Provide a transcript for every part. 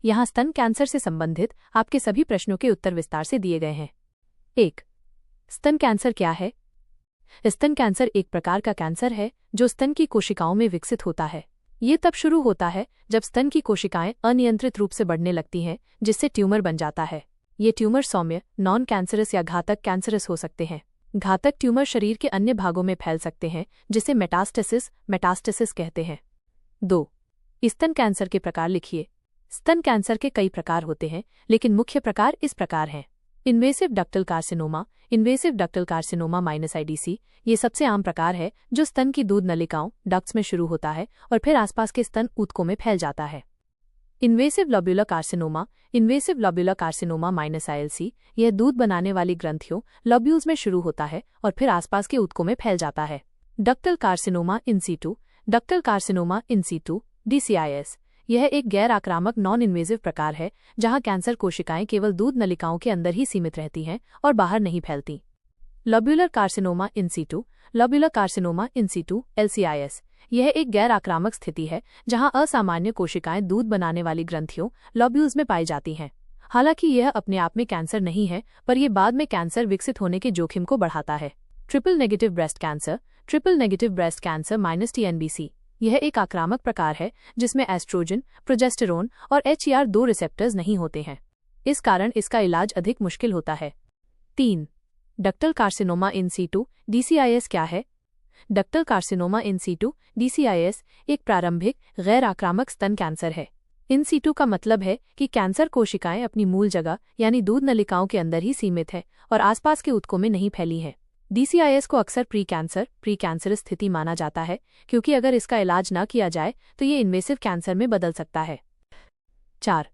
यहाँ स्तन कैंसर से संबंधित आपके सभी प्रश्नों के उत्तर विस्तार से दिए गए हैं। 1. स्तन कैंसर क्या है? स्तन कैंसर एक प्रकार का कैंसर है जो स्तन की कोशिकाओं में विकसित होता है। ये तब शुरू होता है जब स्तन की कोशिकाएं अनियंत्रित रूप से बढ़ने लगती हैं, जिससे ट्यूमर बन जाता है। ये ट्यूमर सौम्य, नॉन कैंसरस या घातक कैंसरस हो सकते हैं। घातक ट्यूमर शरीर के अन्य भागों में फैल सकते हैं, जिसे मेटास्टेसिस कहते हैं। 2. स्तन कैंसर के प्रकार लिखिए। स्तन कैंसर के कई प्रकार होते हैं, लेकिन मुख्य प्रकार इस प्रकार हैं। इन्वेसिव डक्टल कार्सिनोमा -IDC ये सबसे आम प्रकार है, जो स्तन की दूध नलिकाओं डक्ट्स में शुरू होता है और फिर आसपास के स्तन ऊतकों में फैल जाता है। इन्वेसिव लोब्यूलर कार्सिनोमा -ILC यह दूध बनाने वाली ग्रंथियों लोब्यूल्स में शुरू होता है और फिर आसपास के ऊतकों में फैल जाता है। Ductal carcinoma in situ DCIS यह एक गैर आक्रामक नॉन इन्वेसिव प्रकार है, जहां कैंसर कोशिकाएं केवल दूध नलिकाओं के अंदर ही सीमित रहती हैं और बाहर नहीं फैलती। Lobular carcinoma in situ LCIS यह एक गैर आक्रामक स्थिति है, जहां असामान्य कोशिकाएं दूध बनाने वाली ग्रंथियों लोब्यूल्स में पाई जाती हैं। हालांकि यह अपने आप में कैंसर नहीं है, पर यह बाद में कैंसर विकसित होने के जोखिम को बढ़ाता है। Triple negative breast cancer -TNBC यह एक आक्रामक प्रकार है, जिसमें एस्ट्रोजन, प्रोजेस्टेरोन और HER2 रिसेप्टर्स नहीं होते हैं। इस कारण इसका इलाज अधिक मुश्किल होता है। 3. Ductal carcinoma in situ DCIS क्या है? Ductal carcinoma in situ DCIS एक प्रारंभिक गैर आक्रामक स्तन कैंसर है। इन सीटू का मतलब है कि कैंसर कोशिकाएं अपनी मूल जगह यानी दूध नलिकाओं के अंदर ही सीमित है और आसपास के ऊतकों में नहीं फैली है। DCIS को अक्सर प्री-कैंसरस स्थिति माना जाता है, क्योंकि अगर इसका इलाज न किया जाए तो ये इन्वेसिव कैंसर में बदल सकता है। 4.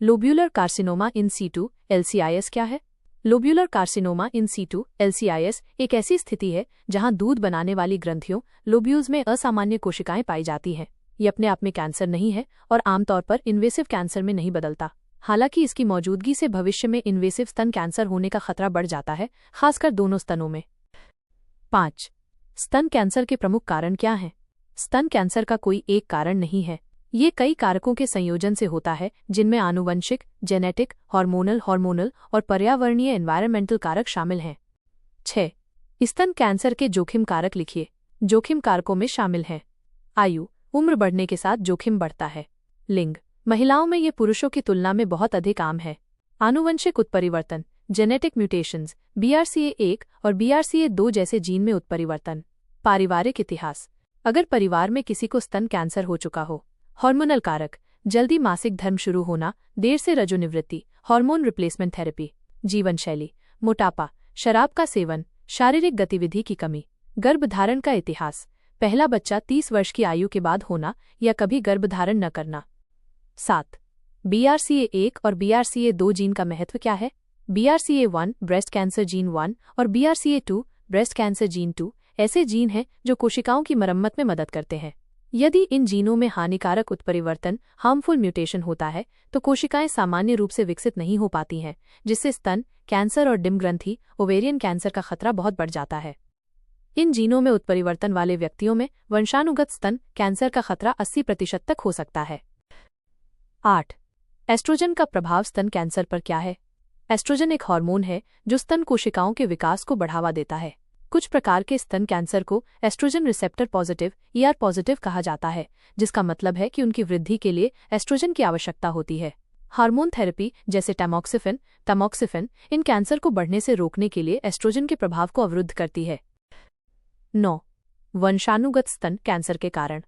Lobular carcinoma in situ LCIS क्या है? Lobular carcinoma in situ LCIS एक ऐसी स्थिति है जहां दूध बनाने वाली ग्रंथियों लोब्यूल्स में असामान्य कोशिकाएं पाई जाती हैं। ये अपने आप में कैंसर नहीं है और आमतौर पर इन्वेसिव कैंसर में नहीं बदलता। हालांकि इसकी मौजूदगी से भविष्य में इन्वेसिव स्तन कैंसर होने का खतरा बढ़ जाता है, खासकर दोनों स्तनों में। 5. स्तन कैंसर के प्रमुख कारण क्या हैं? स्तन कैंसर का कोई एक कारण नहीं है। ये कई कारकों के संयोजन से होता है, जिनमें आनुवंशिक, जेनेटिक, हार्मोनल और पर्यावरणीय एनवायरमेंटल कारक शामिल हैं। 6. स्तन कैंसर के जोखिम कारक लिखिए। जोखिम कारकों में शामिल हैं: आयु, उम्र बढ़ने के साथ जोखिम बढ़ता है। लिंग, महिलाओं में ये पुरुषों की तुलना में बहुत अधिक आम है। आनुवंशिक उत्परिवर्तन, जेनेटिक म्यूटेशंस, BRCA1 और BRCA2 जैसे जीन में उत्परिवर्तन। पारिवारिक इतिहास, अगर परिवार में किसी को स्तन कैंसर हो चुका हो। हार्मोनल कारक, जल्दी मासिक धर्म शुरू होना, देर से रजोनिवृत्ति, हार्मोन रिप्लेसमेंट थेरेपी। जीवन शैली, मोटापा, शराब का सेवन, शारीरिक गतिविधि की कमी। गर्भधारण का इतिहास, पहला बच्चा 30 वर्ष की आयु के बाद होना या कभी गर्भधारण न करना। 7. BRCA1 और BRCA2 जीन का महत्व क्या है? BRCA1 ब्रेस्ट कैंसर जीन 1 और BRCA2 ब्रेस्ट कैंसर जीन 2 ऐसे जीन हैं जो कोशिकाओं की मरम्मत में मदद करते हैं। यदि इन जीनों में हानिकारक उत्परिवर्तन हार्मफुल म्यूटेशन होता है तो कोशिकाएं सामान्य रूप से विकसित नहीं हो पाती हैं, जिससे स्तन कैंसर और डिम्ब ग्रंथि ओवेरियन कैंसर का खतरा बहुत बढ़ जाता है। इन जीनों में उत्परिवर्तन वाले व्यक्तियों में वंशानुगत स्तन कैंसर का खतरा 80% तक हो सकता है। 8. एस्ट्रोजन का प्रभाव स्तन कैंसर पर क्या है? एस्ट्रोजन एक हार्मोन है जो स्तन कोशिकाओं के विकास को बढ़ावा देता है। कुछ प्रकार के स्तन कैंसर को estrogen receptor positive ER positive कहा जाता है, जिसका मतलब है कि उनकी वृद्धि के लिए एस्ट्रोजन की आवश्यकता होती है। हार्मोन थेरेपी जैसे टैमोक्सिफिन इन कैंसर को बढ़ने से रोकने के लिए एस्ट्रोजन के प्रभाव को अवरुद्ध करती है। 9. वंशानुगत स्तन कैंसर के कारण।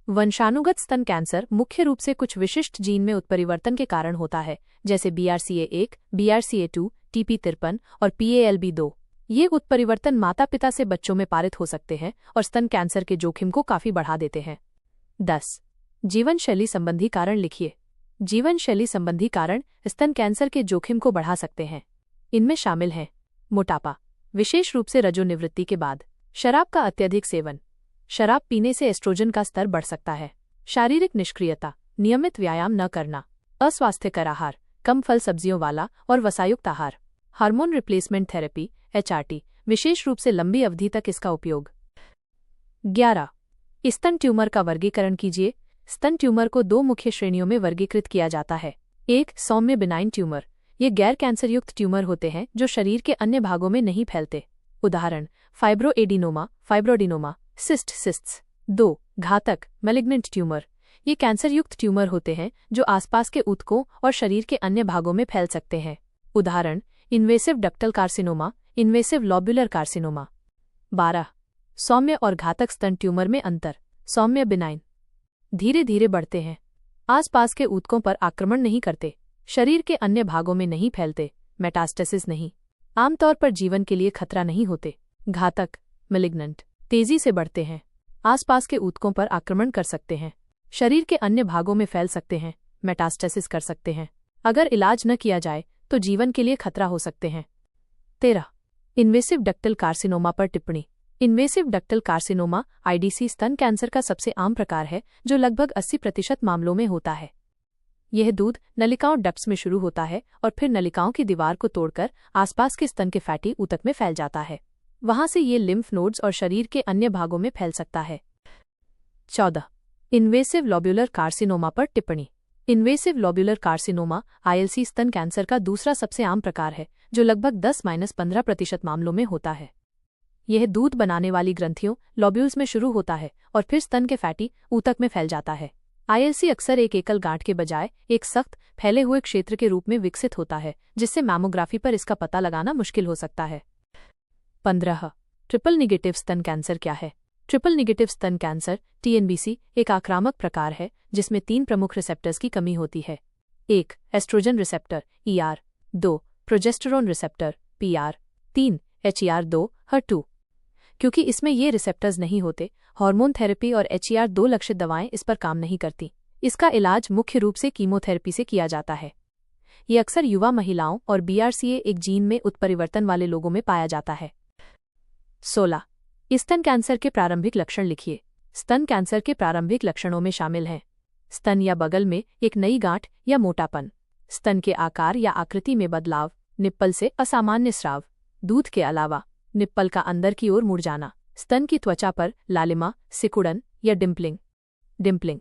वंशानुगत स्तन कैंसर मुख्य रूप से कुछ विशिष्ट जीन में उत्परिवर्तन के कारण होता है, जैसे BRCA1, BRCA2, TP53 और PALB2। ये उत्परिवर्तन माता पिता से बच्चों में पारित हो सकते हैं और स्तन कैंसर के जोखिम को काफी बढ़ा देते हैं। 10. जीवन शैली संबंधी कारण लिखिए। जीवन शैली संबंधी कारण स्तन कैंसर के जोखिम को बढ़ा सकते हैं। इनमें शामिल हैं: मोटापा, विशेष रूप से रजोनिवृत्ति के बाद। शराब का अत्यधिक सेवन, शराब पीने से एस्ट्रोजन का स्तर बढ़ सकता है। शारीरिक निष्क्रियता, नियमित व्यायाम न करना। अस्वास्थ्यकर आहार, कम फल सब्जियों वाला और वसायुक्त आहार। हार्मोन रिप्लेसमेंट थेरेपी HRT, विशेष रूप से लंबी अवधि तक इसका उपयोग। 11. स्तन ट्यूमर का वर्गीकरण कीजिए। स्तन ट्यूमर को 2 मुख्य श्रेणियों में वर्गीकृत किया जाता है: एक, सौम्य बिनाइन ट्यूमर। ये गैर कैंसर युक्त ट्यूमर होते हैं जो शरीर के अन्य भागों में नहीं फैलते। उदाहरण, फाइब्रोएडिनोमा, फाइब्रोडिनोमा, सिस्ट्स। 2, घातक मैलिग्नेंट ट्यूमर। ये कैंसर युक्त ट्यूमर होते हैं जो आसपास के ऊतकों और शरीर के अन्य भागों में फैल सकते हैं। उदाहरण, invasive ductal carcinoma, invasive lobular carcinoma. 12, सौम्य और घातक स्तन ट्यूमर में अंतर। सौम्य बिनाइन धीरे धीरे बढ़ते हैं, आसपास के ऊतकों पर आक्रमण नहीं करते, शरीर के अन्य भागों में नहीं फैलते, मेटास्टेसिस नहीं, आमतौर पर जीवन के लिए खतरा नहीं होते। घातक मैलिग्नेंट तेजी से बढ़ते हैं, आसपास के ऊतकों पर आक्रमण कर सकते हैं, शरीर के अन्य भागों में फैल सकते हैं, मेटास्टेसिस कर सकते हैं। अगर इलाज न किया जाए तो जीवन के लिए खतरा हो सकते हैं। 13, इन्वेसिव डक्टल कार्सिनोमा पर टिप्पणी। इन्वेसिव डक्टल कार्सिनोमा आईडीसी स्तन कैंसर का सबसे आम प्रकार है जो लगभग 80% मामलों में होता है। यह दूध नलिकाओं डक्ट्स में शुरू होता है और फिर नलिकाओं की दीवार को तोड़कर आसपास के स्तन के फैटी ऊतक में फैल जाता है। वहां से ये लिम्फ नोड्स और शरीर के अन्य भागों में फैल सकता है। 14, इन्वेसिव लॉब्यूलर कार्सिनोमा पर टिप्पणी। इन्वेसिव लॉब्यूलर कार्सिनोमा आईएलसी स्तन कैंसर का दूसरा सबसे आम प्रकार है जो लगभग 10-15% मामलों में होता है। यह दूध बनाने वाली ग्रंथियों लॉब्यूल्स में शुरू होता है और फिर स्तन के फैटी ऊतक में फैल जाता है। आईएलसी अक्सर एक एकल गांठ के बजाय एक सख्त फैले हुए क्षेत्र के रूप में विकसित होता है जिससे मैमोग्राफी पर इसका पता लगाना मुश्किल हो सकता है। 15, ट्रिपल निगेटिव स्तन कैंसर क्या है? ट्रिपल निगेटिव स्तन कैंसर टीएनबीसी एक आक्रामक प्रकार है जिसमें 3 प्रमुख रिसेप्टर्स की कमी होती है। 1, estrogen receptor ER, 2, progesterone receptor PR, 3, HER2 HER2। क्योंकि इसमें ये रिसेप्टर्स नहीं होते, हार्मोन थेरेपी और HER2 लक्षित दवाएं इस पर काम नहीं करती। इसका इलाज मुख्य रूप से कीमोथेरेपी से किया जाता है। ये अक्सर युवा महिलाओं और BRCA एक जीन में उत्परिवर्तन वाले लोगों में पाया जाता है। 16, स्तन कैंसर के प्रारंभिक लक्षण लिखिए। स्तन कैंसर के प्रारंभिक लक्षणों में शामिल हैं स्तन या बगल में एक नई गांठ या मोटापन, स्तन के आकार या आकृति में बदलाव, निप्पल से असामान्य स्राव, दूध के अलावा निप्पल का अंदर की ओर मुड़ जाना, स्तन की त्वचा पर लालिमा, सिकुड़न या डिम्पलिंग।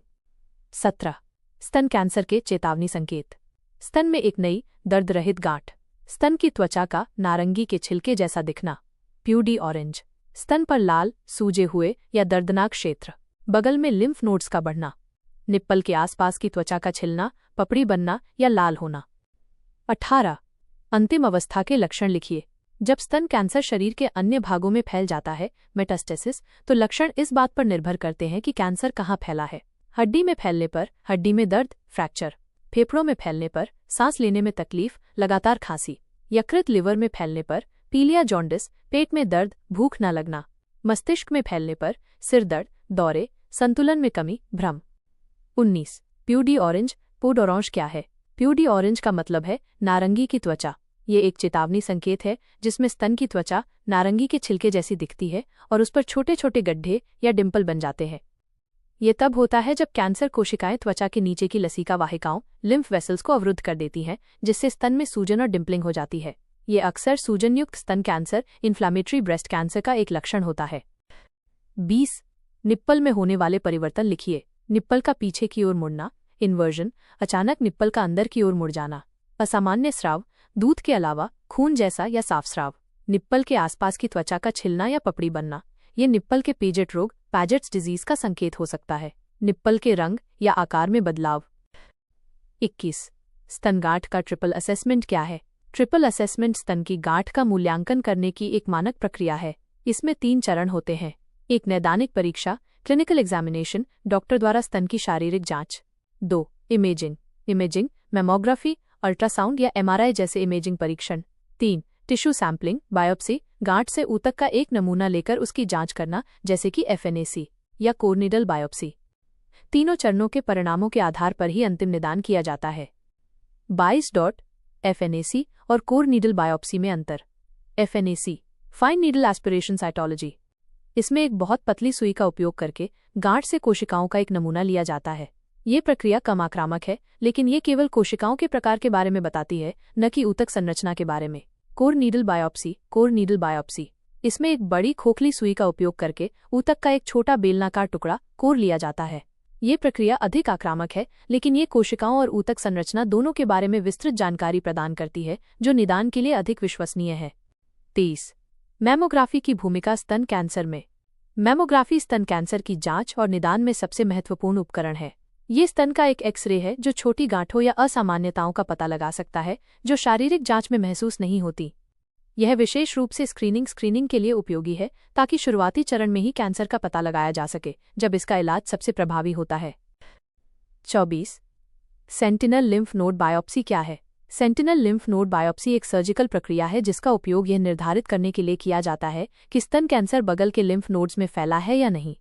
17, स्तन कैंसर के चेतावनी संकेत। स्तन में एक नई दर्द रहित गांठ, स्तन की त्वचा का नारंगी के छिलके जैसा दिखना, प्यूडी ऑरेंज, स्तन पर लाल सूजे हुए या दर्दनाक क्षेत्र, बगल में लिम्फ नोड्स का बढ़ना, निप्पल के आसपास की त्वचा का छिलना, पपड़ी बनना या लाल होना। 18, अंतिम अवस्था के लक्षण लिखिए। जब स्तन कैंसर शरीर के अन्य भागों में फैल जाता है मेटास्टेसिस, तो लक्षण इस बात पर निर्भर करते हैं कि कैंसर कहाँ फैला है। हड्डी में फैलने पर हड्डी में दर्द, फ्रैक्चर, फेफड़ों में फैलने पर सांस लेने में तकलीफ, लगातार खांसी, यकृत लिवर में फैलने पर पीलिया जॉन्डिस, पेट में दर्द, भूख न लगना, मस्तिष्क में फैलने पर सिर दर्द, दौरे, संतुलन में कमी, भ्रम। 19, प्यूडी ऑरेंज पुड ऑरेंज क्या है? प्यूडी ऑरेंज का मतलब है नारंगी की त्वचा। ये एक चेतावनी संकेत है जिसमें स्तन की त्वचा नारंगी के छिलके जैसी दिखती है और उस पर छोटे छोटे गड्ढे या डिंपल बन जाते हैं। ये तब होता है जब कैंसर कोशिकाएं त्वचा के नीचे की लसिका वाहिकाओं लिम्फ वेसल्स को अवरुद्ध कर देती हैं, जिससे स्तन में सूजन और डिंपलिंग हो जाती है। ये अक्सर सूजनयुक्त स्तन कैंसर इन्फ्लामेटरी ब्रेस्ट कैंसर का एक लक्षण होता है। 20, निप्पल में होने वाले परिवर्तन लिखिए। निप्पल का पीछे की ओर मुड़ना, इन्वर्जन, अचानक निप्पल का अंदर की ओर मुड़ जाना, असामान्य स्राव, दूध के अलावा खून जैसा या साफ स्राव, निप्पल के आसपास की त्वचा का छिलना या पपड़ी बनना। ये निप्पल के पेजेट रोग पैजेट्स डिजीज का संकेत हो सकता है। निप्पल के रंग या आकार में बदलाव। 21, स्तन गांठ का ट्रिपल असेसमेंट क्या है? ट्रिपल असेसमेंट स्तन की गांठ का मूल्यांकन करने की एक मानक प्रक्रिया है। इसमें 3 चरण होते हैं। 1, नैदानिक परीक्षा, क्लिनिकल एग्जामिनेशन, डॉक्टर द्वारा स्तन की शारीरिक जांच। 2, इमेजिंग, मैमोग्राफी, अल्ट्रासाउंड या MRI जैसे इमेजिंग परीक्षण। 3, टिश्यू सैंपलिंग, बायोप्सी, गांठ से ऊतक का एक नमूना लेकर उसकी जांच करना, जैसे कि FNAC या कोर नीडल बायोप्सी। तीनों चरणों के परिणामों के आधार पर ही अंतिम निदान किया जाता है। 22, FNAC और कोर नीडल बायोप्सी में अंतर। FNAC, fine needle aspiration cytology. इसमें एक बहुत पतली सुई का उपयोग करके गांठ से कोशिकाओं का एक नमूना लिया जाता है। ये प्रक्रिया कम आक्रामक है, लेकिन ये केवल कोशिकाओं के प्रकार के बारे में बताती है, न कि ऊतक संरचना के बारे में। कोर नीडल बायोप्सी, इसमें एक बड़ी खोखली सुई का उपयोग करके ऊतक का एक छोटा बेलनाकार टुकड़ा कोर लिया जाता है। ये प्रक्रिया अधिक आक्रामक है, लेकिन ये कोशिकाओं और ऊतक संरचना दोनों के बारे में विस्तृत जानकारी प्रदान करती है, जो निदान के लिए अधिक विश्वसनीय है। 30. मैमोग्राफी की भूमिका स्तन कैंसर में। मैमोग्राफी स्तन कैंसर की जांच और निदान में सबसे महत्वपूर्ण उपकरण है। ये स्तन का एक एक्स-रे है जो छोटी गांठों या असामान्यताओं का पता लगा सकता है, जो शारीरिक जांच में महसूस नहीं होती। यह विशेष रूप से स्क्रीनिंग के लिए उपयोगी है, ताकि शुरुआती चरण में ही कैंसर का पता लगाया जा सके, जब इसका इलाज सबसे प्रभावी होता है। 24. सेंटिनल लिम्फ नोड बायोप्सी क्या है? सेंटिनल लिम्फ नोड बायोप्सी एक सर्जिकल प्रक्रिया है जिसका उपयोग यह निर्धारित करने के लिए किया जाता है कि स्तन कैंसर बगल के लिम्फ नोड्स में फैला है या नहीं।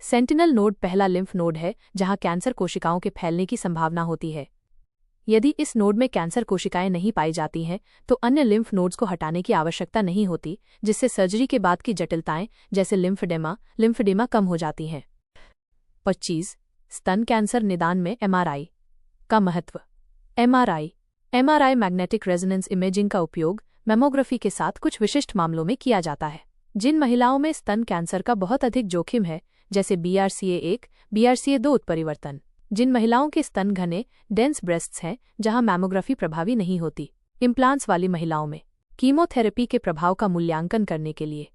सेंटिनल नोड पहला लिम्फ नोड है जहां कैंसर कोशिकाओं के फैलने की संभावना होती है। यदि इस नोड में कैंसर कोशिकाएं नहीं पाई जाती हैं, तो अन्य लिम्फ नोड्स को हटाने की आवश्यकता नहीं होती, जिससे सर्जरी के बाद की जटिलताएं जैसे लिम्फडेमा कम हो जाती हैं। 25. स्तन कैंसर निदान में एमआरआई का महत्व। एमआरआई मैग्नेटिक रेजोनेंस इमेजिंग का उपयोग मैमोग्राफी के साथ कुछ विशिष्ट मामलों में किया जाता है। जिन महिलाओं में स्तन कैंसर का बहुत अधिक जोखिम है, जैसे BRCA1, BRCA2 उत्परिवर्तन। जिन महिलाओं के स्तन घने डेंस ब्रेस्ट्स हैं जहां मैमोग्राफी प्रभावी नहीं होती। इम्प्लांट्स वाली महिलाओं में कीमोथेरेपी के प्रभाव का मूल्यांकन करने के लिए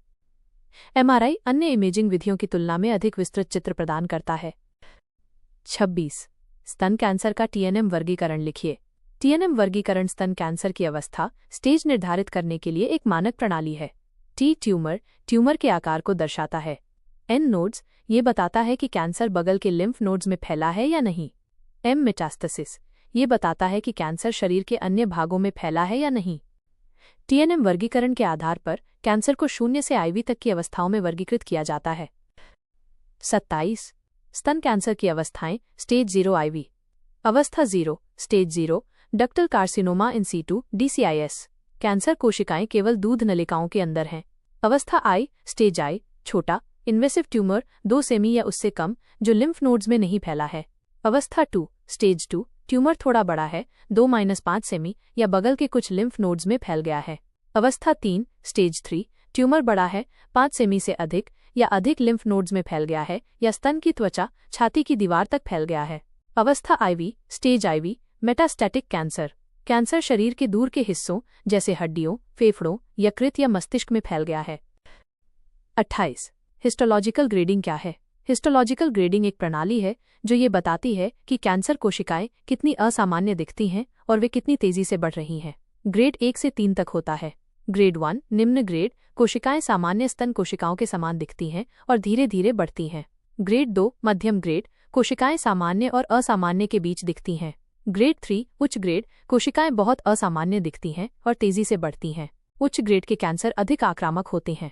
एमआरआई अन्य इमेजिंग विधियों की तुलना में अधिक विस्तृत चित्र प्रदान करता है। 26. स्तन कैंसर का TNM वर्गीकरण लिखिए। TNM वर्गीकरण स्तन कैंसर की अवस्था स्टेज निर्धारित करने के लिए एक मानक प्रणाली है। T ट्यूमर के आकार को दर्शाता है। N नोड्स ये बताता है कि कैंसर बगल के लिम्फ नोड्स में फैला है या नहीं। M मेटास्टेसिस ये बताता है कि कैंसर शरीर के अन्य भागों में फैला है या नहीं। TNM वर्गीकरण के आधार पर कैंसर को 0 से IV तक की अवस्थाओं में वर्गीकृत किया जाता है। 27. स्तन कैंसर की अवस्थाएं स्टेज 0 IV। अवस्था 0 stage 0 ductal carcinoma in situ DCIS। Cancer कोशिकाएं केवल दूध नलिकाओं के अंदर हैं। अवस्था I स्टेज I छोटा इन्वेसिव ट्यूमर 2 सेमी या उससे कम, जो लिम्फ नोड्स में नहीं फैला है। अवस्था 2 स्टेज 2 ट्यूमर थोड़ा बड़ा है, 2-5 सेमी या बगल के कुछ लिम्फ नोड्स में फैल गया है। अवस्था 3 स्टेज 3 ट्यूमर बड़ा है, 5 सेमी से अधिक या अधिक लिम्फ नोड्स में फैल गया है या स्तन की त्वचा छाती की दीवार तक फैल गया है। अवस्था IV stage IV metastatic cancer शरीर के दूर के हिस्सों जैसे हड्डियों, फेफड़ों, यकृत या मस्तिष्क में फैल गया है। 28. हिस्टोलॉजिकल ग्रेडिंग क्या है? हिस्टोलॉजिकल ग्रेडिंग एक प्रणाली है जो ये बताती है कि कैंसर कोशिकाएं कितनी असामान्य दिखती हैं और वे कितनी तेजी से बढ़ रही हैं। ग्रेड 1 से 3 तक होता है। ग्रेड 1 निम्न ग्रेड कोशिकाएं सामान्य स्तन कोशिकाओं के समान दिखती हैं और धीरे धीरे बढ़ती हैं। ग्रेड 2 मध्यम ग्रेड कोशिकाएं सामान्य और असामान्य के बीच दिखती हैं। ग्रेड 3 उच्च ग्रेड कोशिकाएं बहुत असामान्य दिखती हैं और तेजी से बढ़ती हैं। उच्च ग्रेड के कैंसर अधिक आक्रामक होते हैं।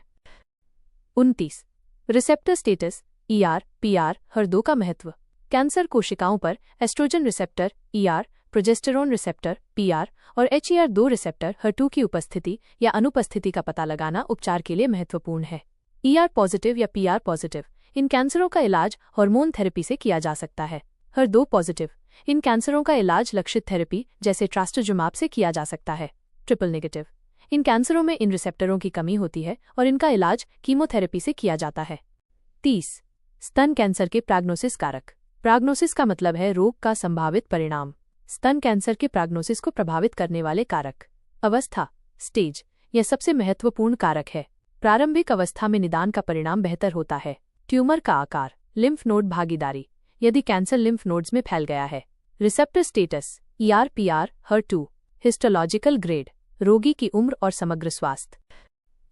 29. रिसेप्टर स्टेटस PR HER2 का महत्व। कैंसर कोशिकाओं पर estrogen receptor ER, progesterone receptor PR और HER2 रिसेप्टर HER2 की उपस्थिति या अनुपस्थिति का पता लगाना उपचार के लिए महत्वपूर्ण है। ER पॉजिटिव या PR पॉजिटिव इन कैंसरों का इलाज हार्मोन थेरेपी से किया जा सकता है। HER2 पॉजिटिव इन कैंसरों का इलाज लक्षित थेरेपी जैसे ट्रास्टुजुमाब से किया जा सकता है। ट्रिपल नेगेटिव इन कैंसरों में इन रिसेप्टरों की कमी होती है और इनका इलाज कीमोथेरेपी से किया जाता है। 30. स्तन कैंसर के प्राग्नोसिस कारक। प्राग्नोसिस का मतलब है रोग का संभावित परिणाम। स्तन कैंसर के प्राग्नोसिस को प्रभावित करने वाले कारक। अवस्था स्टेज यह सबसे महत्वपूर्ण कारक है। प्रारंभिक अवस्था में निदान का परिणाम बेहतर होता है। ट्यूमर का आकार, लिम्फ नोड भागीदारी यदि कैंसर लिम्फ नोड्स में फैल गया है। Receptor status ER PR HER2। Histological grade रोगी की उम्र और समग्र स्वास्थ्य।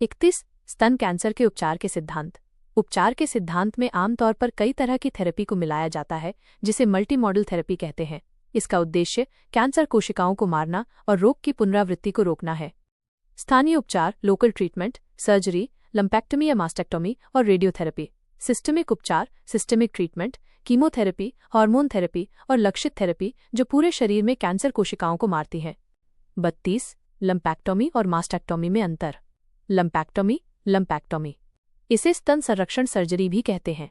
31. स्तन कैंसर के उपचार के सिद्धांत। उपचार के सिद्धांत में आमतौर पर कई तरह की थेरेपी को मिलाया जाता है, जिसे मल्टीमॉडल थेरेपी कहते हैं। इसका उद्देश्य कैंसर कोशिकाओं को मारना और रोग की पुनरावृत्ति को रोकना है। स्थानीय उपचार, लोकल ट्रीटमेंट, सर्जरी, लंपेक्टमी या मास्टेक्टोमी और रेडियोथेरेपी। सिस्टमिक उपचार, systemic treatment, chemotherapy, hormone therapy और लक्षित थेरेपी जो पूरे शरीर में कैंसर कोशिकाओं को मारती हैं। 32. लंपेक्टोमी और मास्टेक्टोमी में अंतर। लंपेक्टोमी इसे स्तन संरक्षण सर्जरी भी कहते हैं।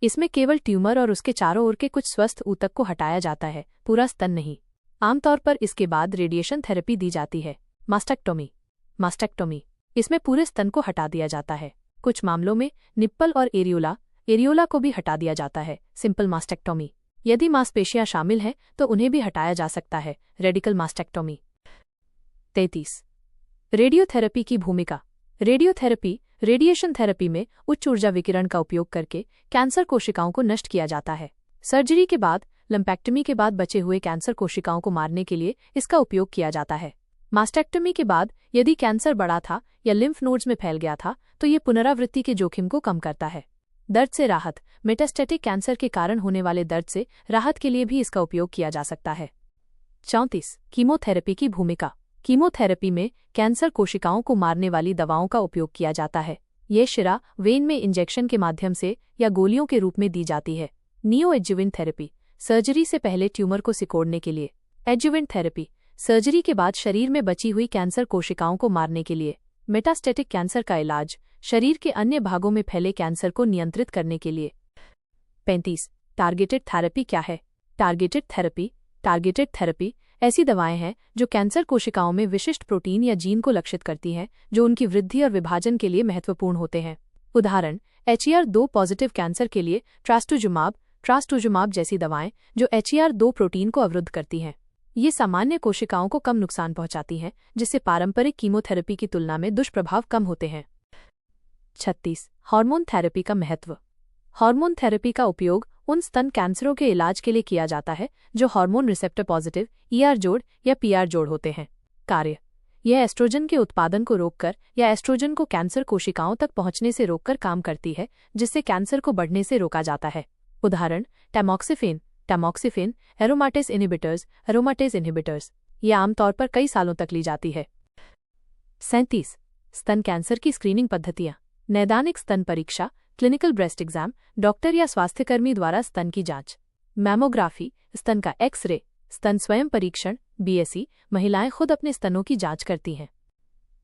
इसमें केवल ट्यूमर और उसके चारों ओर के कुछ स्वस्थ ऊतक को हटाया जाता है, पूरा स्तन नहीं। आमतौर पर इसके बाद रेडिएशन थेरेपी दी जाती है। मास्टेक्टोमी इसमें पूरे स्तन को हटा दिया जाता है। कुछ मामलों में निप्पल और एरियोला को भी हटा दिया जाता है, सिंपल मास्टेक्टोमी। यदि मांसपेशियां शामिल हैं तो उन्हें भी हटाया जा सकता है, रेडिकल मास्टेक्टोमी। 33। रेडियोथेरेपी की भूमिका। रेडियोथेरेपी रेडिएशन थेरेपी में उच्च ऊर्जा विकिरण का उपयोग करके कैंसर कोशिकाओं को नष्ट किया जाता है। सर्जरी के बाद, लंपेक्टमी के बाद बचे हुए कैंसर कोशिकाओं को मारने के लिए इसका उपयोग किया जाता है। मास्टेक्टमी के बाद यदि कैंसर बढ़ा था या लिम्फ नोड्स में फैल गया था तो ये पुनरावृत्ति के जोखिम को कम करता है। दर्द से राहत। मेटास्टेटिक कैंसर के कारण होने वाले दर्द से राहत के लिए भी इसका उपयोग किया जा सकता है। 34। कीमोथेरेपी की भूमिका। कीमोथेरेपी में कैंसर कोशिकाओं को मारने वाली दवाओं का उपयोग किया जाता है। ये शिरा वेन में इंजेक्शन के माध्यम से या गोलियों के रूप में दी जाती है। नियोएडजुवेंट थेरेपी, सर्जरी से पहले ट्यूमर को सिकोड़ने के लिए। एडजुवेंट थेरेपी, सर्जरी के बाद शरीर में बची हुई कैंसर कोशिकाओं को मारने के लिए। मेटास्टेटिक कैंसर का इलाज, शरीर के अन्य भागों में फैले कैंसर को नियंत्रित करने के लिए। 35। टारगेटेड थेरेपी क्या है? टारगेटेड थेरेपी ऐसी दवाएं हैं जो कैंसर कोशिकाओं में विशिष्ट प्रोटीन या जीन को लक्षित करती हैं जो उनकी वृद्धि और विभाजन के लिए महत्वपूर्ण होते हैं। उदाहरण, HER2 पॉजिटिव कैंसर के लिए ट्रास्टुजुमाब जैसी दवाएं जो HER2 प्रोटीन को अवरुद्ध करती हैं। ये सामान्य कोशिकाओं को कम नुकसान पहुंचाती हैं, जिससे पारंपरिक कीमोथेरेपी की तुलना में दुष्प्रभाव कम होते हैं। 36। हार्मोन थेरेपी का महत्व। हार्मोन थेरेपी का उपयोग उन स्तन कैंसरों के इलाज के लिए किया जाता है जो हार्मोन रिसेप्टर पॉजिटिव ER जोड़ या PR जोड़ होते हैं। कार्य, यह एस्ट्रोजन के उत्पादन को रोककर या एस्ट्रोजन को कैंसर कोशिकाओं तक पहुंचने से रोककर काम करती है, जिससे कैंसर को बढ़ने से रोका जाता है। उदाहरण, टैमोक्सिफेन, एरोमाटेज इनहिबिटर्स। ये आमतौर पर कई सालों तक ली जाती है। 37। स्तन कैंसर की स्क्रीनिंग पद्धतियां। नैदानिक स्तन परीक्षा, क्लिनिकल ब्रेस्ट एग्जाम, डॉक्टर या स्वास्थ्यकर्मी द्वारा स्तन की जांच। मैमोग्राफी, स्तन का एक्स-रे, स्तन स्वयं परीक्षण, BSE, महिलाएं खुद अपने स्तनों की जांच करती हैं।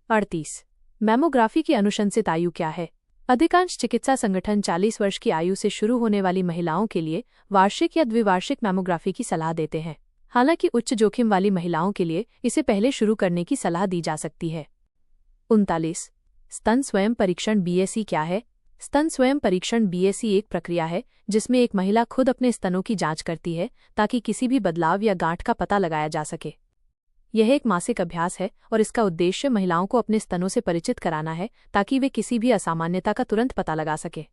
38। मैमोग्राफी की अनुशंसित आयु क्या है? अधिकांश चिकित्सा संगठन 40 वर्ष की आयु से शुरू होने वाली महिलाओं के लिए वार्षिक या द्विवार्षिक मैमोग्राफी की सलाह देते हैं। हालांकि उच्च जोखिम वाली महिलाओं के लिए इसे पहले शुरू करने की सलाह दी जा सकती है। 39। स्तन स्वयं परीक्षण BSE क्या है? स्तन स्वयं परीक्षण BSE एक प्रक्रिया है जिसमें एक महिला खुद अपने स्तनों की जांच करती है ताकि किसी भी बदलाव या गांठ का पता लगाया जा सके। यह एक मासिक अभ्यास है और इसका उद्देश्य महिलाओं को अपने स्तनों से परिचित कराना है ताकि वे किसी भी असामान्यता का तुरंत पता लगा सके।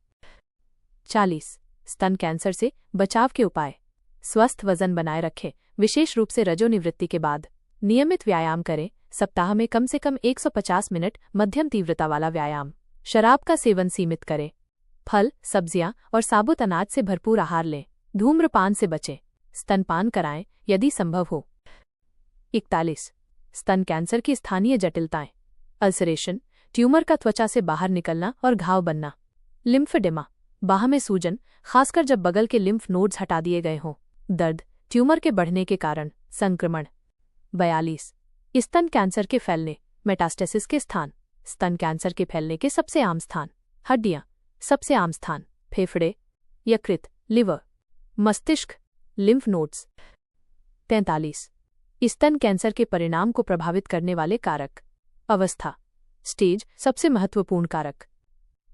40। स्तन कैंसर से बचाव के उपाय। स्वस्थ वजन बनाए रखें, विशेष रूप से रजोनिवृत्ति के बाद। नियमित व्यायाम करें, सप्ताह में कम से कम 150 मिनट मध्यम तीव्रता वाला व्यायाम। शराब का सेवन सीमित करें। फल, सब्जियां और साबुत अनाज से भरपूर आहार लें। धूम्रपान से बचें। स्तनपान कराएं यदि संभव हो। 41। स्तन कैंसर की स्थानीय जटिलताएं। अल्सरेशन, ट्यूमर का त्वचा से बाहर निकलना और घाव बनना। लिम्फेडेमा, बाह में सूजन, खासकर जब बगल के लिम्फ नोड्स हटा दिए गए हों। दर्द, ट्यूमर के बढ़ने के कारण। संक्रमण। 42। स्तन कैंसर के फैलने, मेटास्टेसिस के स्थान। स्तन कैंसर के फैलने के सबसे आम स्थान। हड्डियां, सबसे आम स्थान। फेफड़े, यकृत, लिवर, मस्तिष्क, लिम्फ नोड्स। 43। स्तन कैंसर के परिणाम को प्रभावित करने वाले कारक। अवस्था, स्टेज, सबसे महत्वपूर्ण कारक।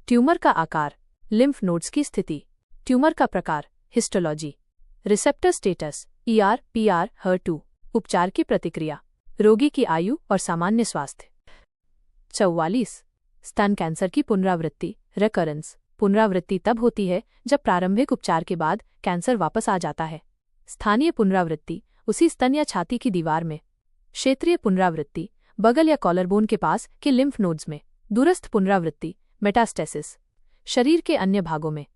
ट्यूमर का आकार, लिम्फ नोड्स की स्थिति। ट्यूमर का प्रकार, histology. Receptor status, ER, PR, HER2। उपचार की प्रतिक्रिया, रोगी की आयु और सामान्य स्वास्थ्य। 44। स्तन कैंसर की पुनरावृत्ति, रेकरेंस। पुनरावृत्ति तब होती है जब प्रारंभिक उपचार के बाद कैंसर वापस आ जाता है। स्थानीय पुनरावृत्ति, उसी स्तन या छाती की दीवार में। क्षेत्रीय पुनरावृत्ति, बगल या कॉलरबोन के पास के लिम्फ नोड्स में। दूरस्थ पुनरावृत्ति, मेटास्टेसिस, शरीर के अन्य भागों में।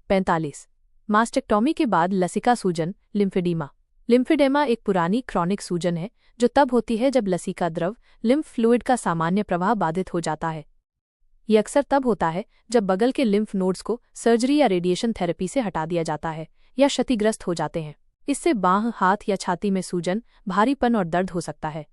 45। मास्टेक्टोमी के बाद लसिका सूजन, लिम्फेडीमा। लिम्फेडेमा एक पुरानी क्रॉनिक सूजन है जो तब होती है जब लसिका द्रव, लिम्फ फ्लूइड का सामान्य प्रवाह बाधित हो जाता है। ये अक्सर तब होता है जब बगल के लिम्फ नोड्स को सर्जरी या रेडिएशन थेरेपी से हटा दिया जाता है या क्षतिग्रस्त हो जाते हैं। इससे बांह, हाथ या छाती में सूजन, भारीपन और दर्द हो सकता है।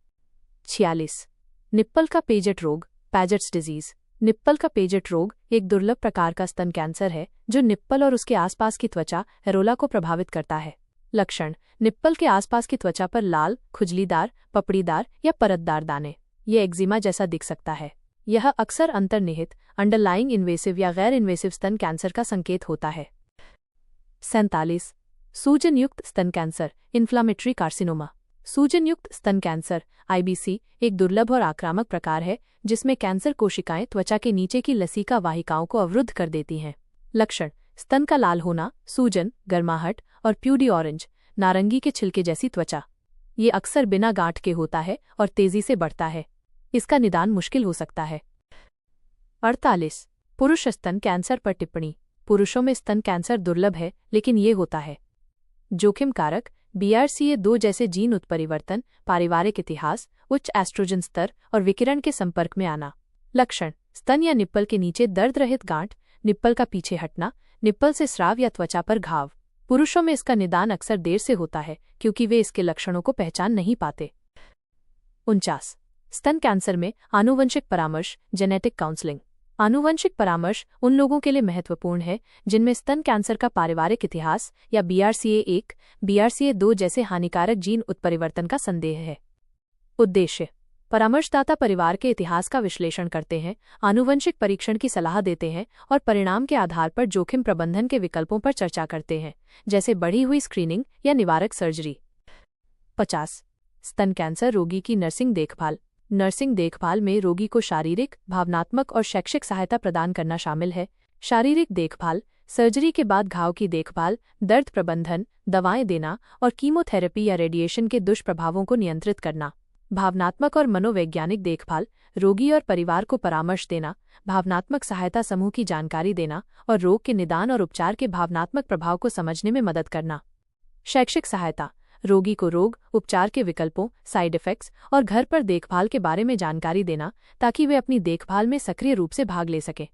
46। निप्पल का पेजेट रोग, पैजेट्स डिजीज। निप्पल का पेजेट रोग एक दुर्लभ प्रकार का स्तन कैंसर है जो निप्पल और उसके आसपास की त्वचा एरोला को प्रभावित करता है। लक्षण, निप्पल के आसपास की त्वचा पर लाल, खुजलीदार, पपड़ीदार या परतदार दाने। ये एक्जिमा जैसा दिख सकता है। यह अक्सर अंतर्निहित, अंडरलाइंग इन्वेसिव या गैर इन्वेसिव स्तन कैंसर का संकेत होता है। 47। सूजन युक्त स्तन कैंसर, इन्फ्लामेटरी कार्सिनोमा। सूजन युक्त स्तन कैंसर IBC एक दुर्लभ और आक्रामक प्रकार है जिसमें कैंसर कोशिकाएं त्वचा के नीचे की लसीका वाहिकाओं को अवरुद्ध कर देती हैं। लक्षण: स्तन का लाल होना, सूजन, गर्माहट और प्यूडी ऑरेंज नारंगी के छिलके जैसी त्वचा। ये अक्सर बिना गांठ के होता है और तेजी से बढ़ता है। इसका निदान मुश्किल हो सकता है। 48 पुरुष स्तन कैंसर पर टिप्पणी। पुरुषों में स्तन कैंसर दुर्लभ है लेकिन ये होता है। जोखिम कारक: BRCA2 जैसे जीन उत्परिवर्तन, पारिवारिक इतिहास, उच्च एस्ट्रोजन स्तर और विकिरण के संपर्क में आना। लक्षण: स्तन या निप्पल के नीचे दर्द रहित गांठ, निप्पल का पीछे हटना, निप्पल से स्राव या त्वचा पर घाव। पुरुषों में इसका निदान अक्सर देर से होता है क्योंकि वे इसके लक्षणों को पहचान नहीं पाते। 49 स्तन कैंसर में आनुवंशिक परामर्श, जेनेटिक काउंसलिंग। आनुवंशिक परामर्श उन लोगों के लिए महत्वपूर्ण है जिनमें स्तन कैंसर का पारिवारिक इतिहास या BRCA1, BRCA2 जैसे हानिकारक जीन उत्परिवर्तन का संदेह है। उद्देश्य: परामर्शदाता परिवार के इतिहास का विश्लेषण करते हैं, आनुवंशिक परीक्षण की सलाह देते हैं और परिणाम के आधार पर जोखिम प्रबंधन के विकल्पों पर चर्चा करते हैं, जैसे बढ़ी हुई स्क्रीनिंग या निवारक सर्जरी। 50 स्तन कैंसर रोगी की नर्सिंग देखभाल। नर्सिंग देखभाल में रोगी को शारीरिक, भावनात्मक और शैक्षिक सहायता प्रदान करना शामिल है। शारीरिक देखभाल: सर्जरी के बाद घाव की देखभाल, दर्द प्रबंधन, दवाएं देना और कीमोथेरेपी या रेडिएशन के दुष्प्रभावों को नियंत्रित करना। भावनात्मक और मनोवैज्ञानिक देखभाल: रोगी और परिवार को परामर्श देना, भावनात्मक सहायता समूह की जानकारी देना और रोग के निदान और उपचार के भावनात्मक प्रभाव को समझने में मदद करना। शैक्षिक सहायता: रोगी को रोग, उपचार के विकल्पों, साइड इफेक्ट्स और घर पर देखभाल के बारे में जानकारी देना ताकि वे अपनी देखभाल में सक्रिय रूप से भाग ले सकें।